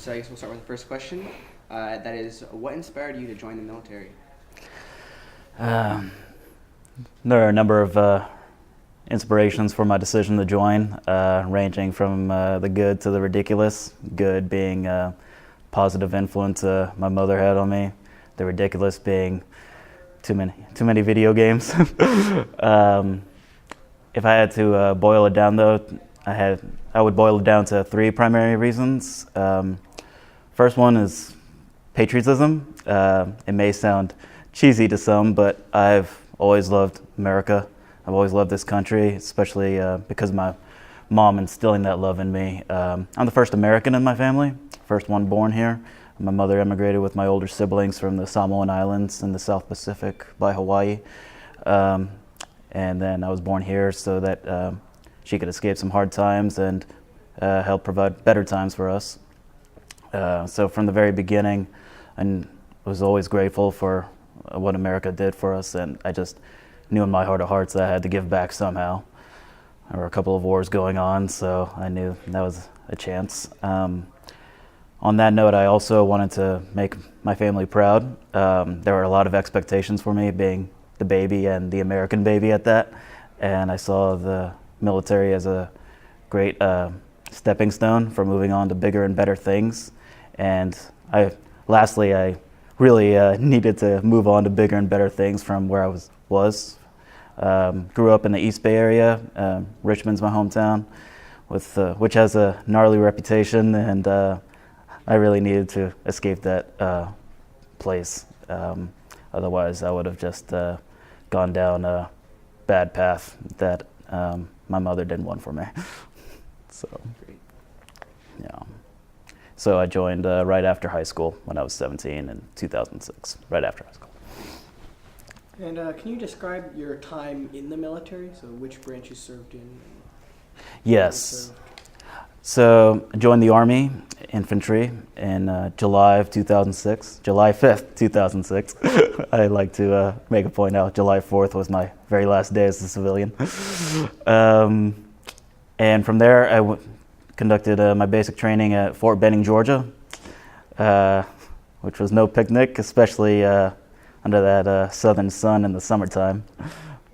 So I guess we'll start with the first question. That is, what inspired you to join the military? Um, there are a number of inspirations for my decision to join, ranging from the good to the ridiculous. Good being a positive influence my mother had on me. The ridiculous being too many video games. If I had to boil it down, though, I would boil it down to three primary reasons. First one is patriotism. It may sound cheesy to some, but I've always loved America. I've always loved this country, especially because of my mom instilling that love in me. I'm the first American in my family, first one born here. My mother immigrated with my older siblings from the Samoan Islands in the South Pacific by Hawaii. And then I was born here so that she could escape some hard times and help provide better times for us. So from the very beginning, I was always grateful for what America did for us, and I just knew in my heart of hearts that I had to give back somehow. There were a couple of wars going on, so I knew that was a chance. On that note, I also wanted to make my family proud. There were a lot of expectations for me, being the baby and the American baby at that, and I saw the military as a great stepping stone for moving on to bigger and better things. And lastly, I really needed to move on to bigger and better things from where I was. Grew up in the East Bay area. Richmond's my hometown, which has a gnarly reputation, and I really needed to escape that place. Otherwise, I would have just gone down a bad path that my mother didn't want for me. So, yeah. So I joined right after high school when I was 17 in 2006, right after high school. And can you describe your time in the military? So which branch you served in? Yes. So I joined the Army Infantry in July of 2006, July 5th, 2006. I like to make a point out, July 4th was my very last day as a civilian. And from there, I conducted my basic training at Fort Benning, Georgia, which was no picnic, especially under that southern sun in the summertime.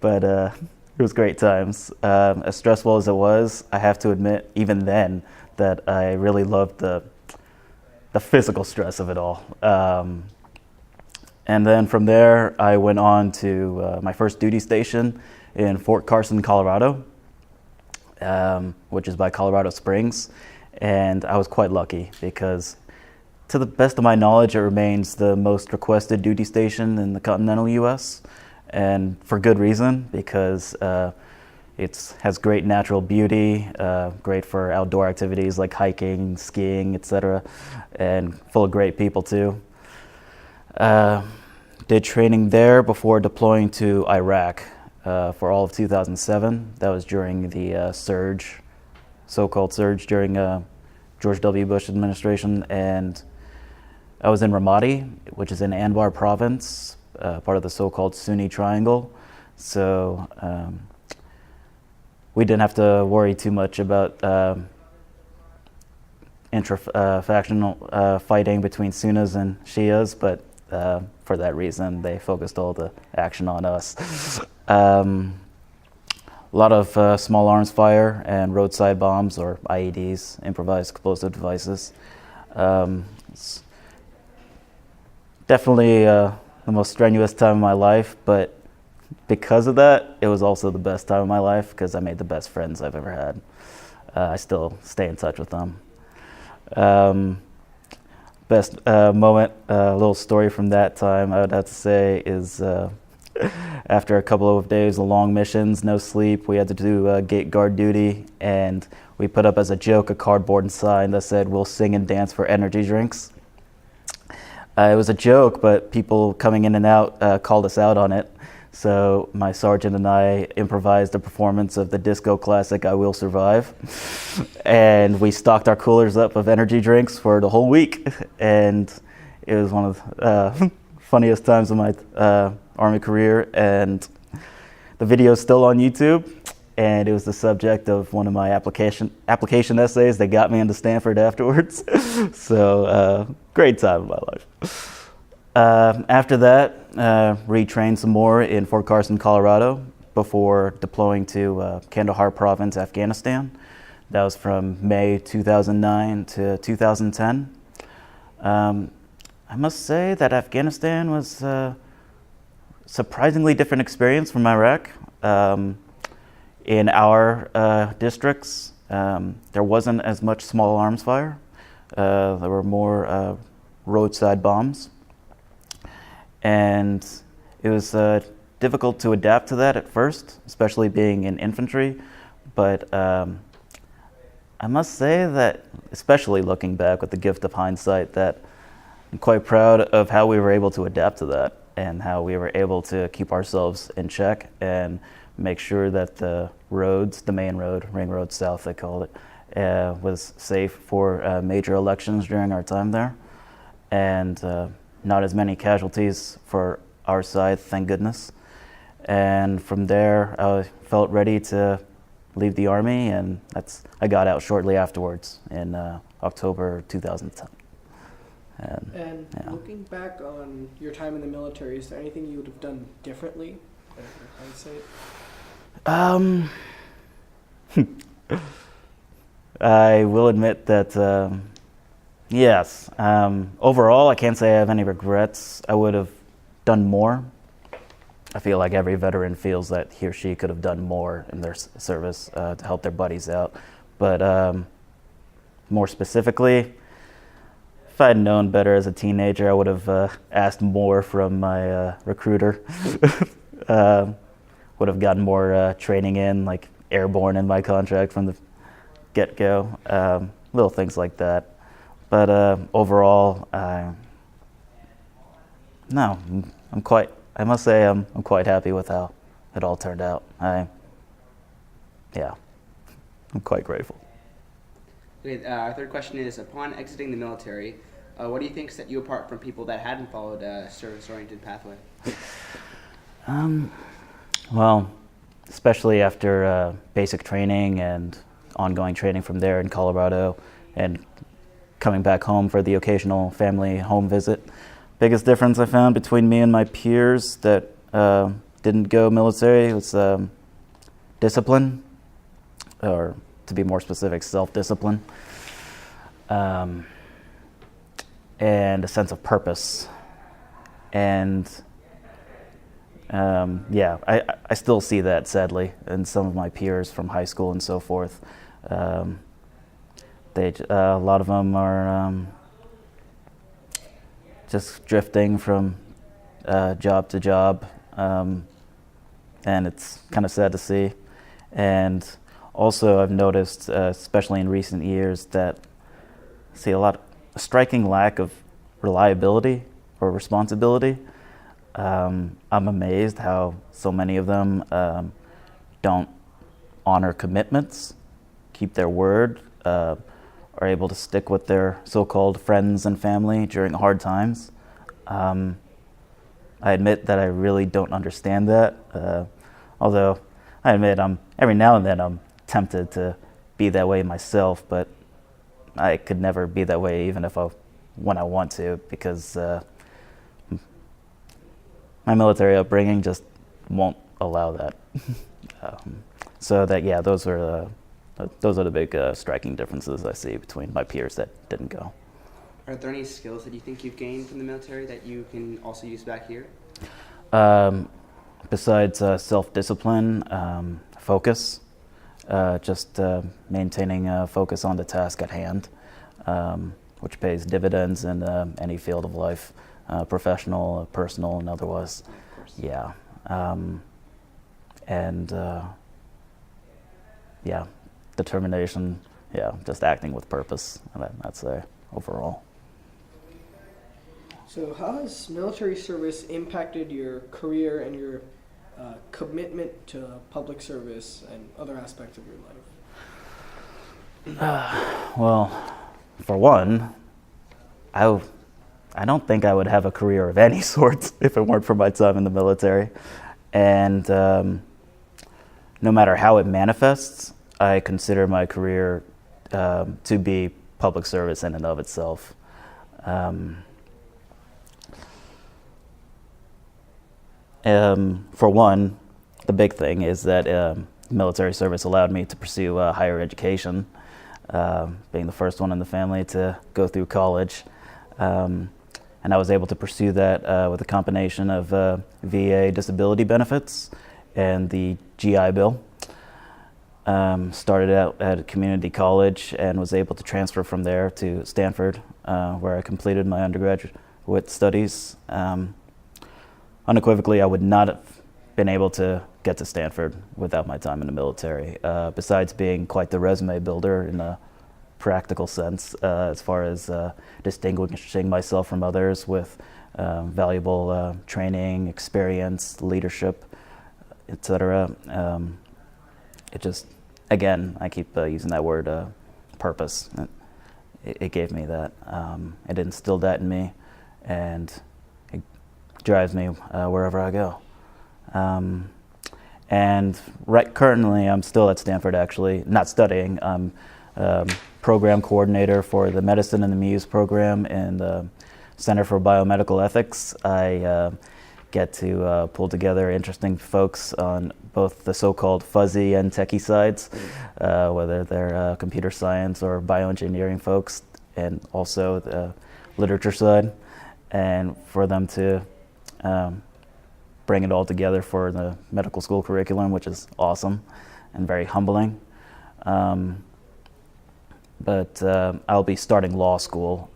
But it was great times. As stressful as it was, I have to admit, even then, that I really loved the physical stress of it all. And then from there, I went on to my first duty station in Fort Carson, Colorado, which is by Colorado Springs. And I was quite lucky because, to the best of my knowledge, it remains the most requested duty station in the continental U.S., and for good reason, because it has great natural beauty, great for outdoor activities like hiking, skiing, etc., and full of great people too. Did training there before deploying to Iraq for all of 2007. That was during the so-called surge during George W. Bush administration, and I was in Ramadi, which is in Anbar province, part of the so-called Sunni Triangle. So we didn't have to worry too much about intra-factional fighting between Sunnis and Shias, but for that reason, they focused all the action on us. A lot of small arms fire and roadside bombs, or IEDs, improvised explosive devices. It's definitely the most strenuous time of my life, but because of that, it was also the best time of my life because I made the best friends I've ever had. I still stay in touch with them. Best moment, a little story from that time, I would have to say, is after a couple of days of long missions, no sleep, we had to do gate guard duty, and we put up as a joke a cardboard sign that said, "We'll sing and dance for energy drinks." It was a joke, but people coming in and out called us out on it. So my sergeant and I improvised a performance of the disco classic "I Will Survive." And we stocked our coolers up of energy drinks for the whole week. And it was one of the funniest times of my Army career. And the video is still on YouTube. and it was the subject of one of my application essays that got me into Stanford afterwards. So great time in my life. After that, retrained some more in Fort Carson, Colorado, before deploying to Kandahar Province, Afghanistan. That was from May 2009 to 2010. I must say that Afghanistan was a surprisingly different experience from Iraq. In our districts, there wasn't as much small arms fire. There were more roadside bombs. And it was difficult to adapt to that at first, especially being in infantry. But I must say that, especially looking back with the gift of hindsight, that I'm quite proud of how we were able to adapt to that and how we were able to keep ourselves in check and make sure that the roads, the main road, Ring Road South they called it, was safe for major elections during our time there. And not as many casualties for our side, thank goodness. And from there, I felt ready to leave the Army, and I got out shortly afterwards in October 2010. And yeah. Looking back on your time in the military, is there anything you would have done differently in hindsight? I will admit that, yes. Overall, I can't say I have any regrets. I would have done more. I feel like every veteran feels that he or she could have done more in their service to help their buddies out. But more specifically, if I had known better as a teenager, I would have asked more from my recruiter. Would have gotten more training in, like airborne in my contract from the get-go. Little things like that. But overall, no, I must say I'm quite happy with how it all turned out. I'm quite grateful. Okay, our third question is, upon exiting the military, what do you think set you apart from people that hadn't followed a service-oriented pathway? Well, especially after basic training and ongoing training from there in Colorado and coming back home for the occasional family home visit. Biggest difference I found between me and my peers that didn't go military was discipline, or to be more specific, self-discipline, and a sense of purpose. And I still see that, sadly, in some of my peers from high school and so forth. A lot of them are just drifting from job to job, and it's kind of sad to see. And also I've noticed, especially in recent years, that I see a striking lack of reliability or responsibility. I'm amazed how so many of them don't honor commitments, keep their word, are able to stick with their so-called friends and family during hard times. I admit that I really don't understand that, although I admit every now and then I'm tempted to be that way myself, but I could never be that way even when I want to, because my military upbringing just won't allow that. Those are the big striking differences I see between my peers that didn't go. Are there any skills that you think you've gained from the military that you can also use back here? Besides self-discipline, focus, just maintaining focus on the task at hand, which pays dividends in any field of life, professional, personal, and otherwise. Of course. Yeah. Determination, just acting with purpose, that's overall. So how has military service impacted your career and your commitment to public service and other aspects of your life? Well, for one, I don't think I would have a career of any sort if it weren't for my time in the military. And no matter how it manifests, I consider my career to be public service in and of itself. For one, the big thing is that military service allowed me to pursue higher education, being the first one in the family to go through college. And I was able to pursue that with a combination of VA disability benefits and the GI Bill. Started out at a community college and was able to transfer from there to Stanford, where I completed my undergraduate studies. Unequivocally, I would not have been able to get to Stanford without my time in the military, besides being quite the resume builder in a practical sense, as far as distinguishing myself from others with valuable training, experience, leadership, etc. It just, again, I keep using that word, purpose. It gave me that. It instilled that in me, and it drives me wherever I go. And currently, I'm still at Stanford, actually, not studying. I'm program coordinator for the Medicine and the Muse program in the Center for Biomedical Ethics. I get to pull together interesting folks on both the so-called fuzzy and techie sides, whether they're computer science or bioengineering folks, and also the literature side, and for them to bring it all together for the medical school curriculum, which is awesome and very humbling. But I'll be starting law school,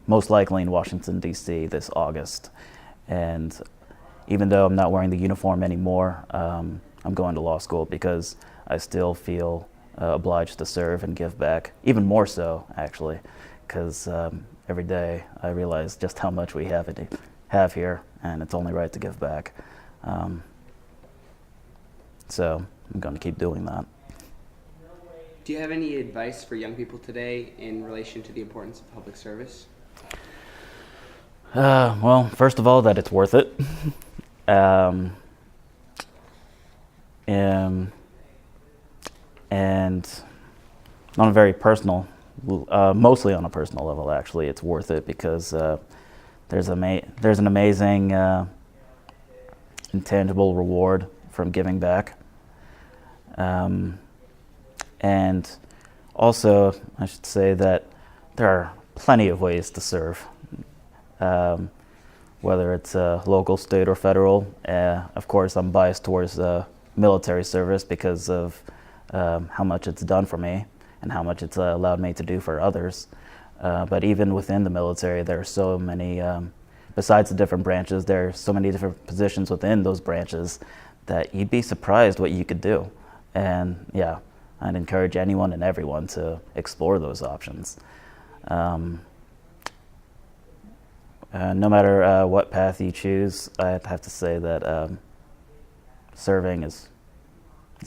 most likely in Washington, D.C. this August. And even though I'm not wearing the uniform anymore, I'm going to law school because I still feel obliged to serve and give back, even more so, actually, because every day I realize just how much we have here, and it's only right to give back. So I'm going to keep doing that. Do you have any advice for young people today in relation to the importance of public service? Well, first of all, that it's worth it. And on a very personal, mostly on a personal level, actually, it's worth it because there's an amazing intangible reward from giving back. And also, I should say that there are plenty of ways to serve, whether it's local, state, or federal. Of course, I'm biased towards military service because of how much it's done for me and how much it's allowed me to do for others. But even within the military, there are so many, besides the different branches, there are so many different positions within those branches that you'd be surprised what you could do. And yeah, I'd encourage anyone and everyone to explore those options. No matter what path you choose, I'd have to say that serving it's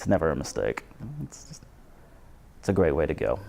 never a mistake. It's a great way to go.